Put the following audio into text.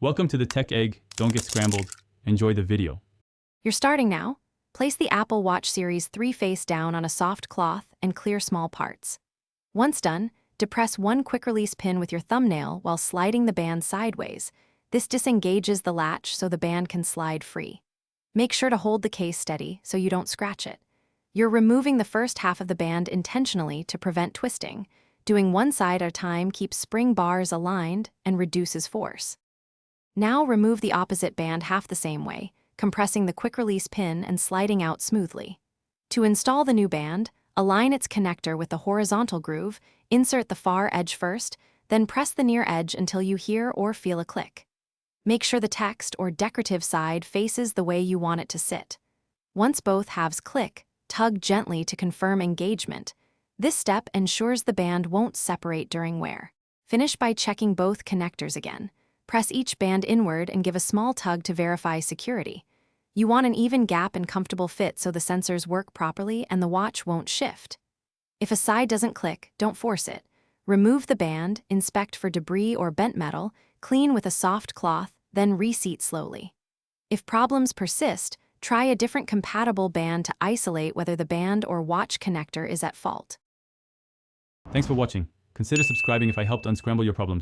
Welcome to the Tech Egg. Don't get scrambled. Enjoy the video. You're starting now. Place the Apple Watch Series 3 face down on a soft cloth and clear small parts. Once done, depress one quick-release pin with your thumbnail while sliding the band sideways. This disengages the latch so the band can slide free. Make sure to hold the case steady so you don't scratch it. You're removing the first half of the band intentionally to prevent twisting. Doing one side at a time keeps spring bars aligned and reduces force. Now remove the opposite band half the same way, compressing the quick-release pin and sliding out smoothly. To install the new band, align its connector with the horizontal groove, insert the far edge first, then press the near edge until you hear or feel a click. Make sure the text or decorative side faces the way you want it to sit. Once both halves click, tug gently to confirm engagement. This step ensures the band won't separate during wear. Finish by checking both connectors again. Press each band inward and give a small tug to verify security. You want an even gap and comfortable fit so the sensors work properly and the watch won't shift. If a side doesn't click, don't force it. Remove the band, inspect for debris or bent metal, clean with a soft cloth, then reseat slowly. If problems persist, try a different compatible band to isolate whether the band or watch connector is at fault. Thanks for watching. Consider subscribing if I helped unscramble your problems.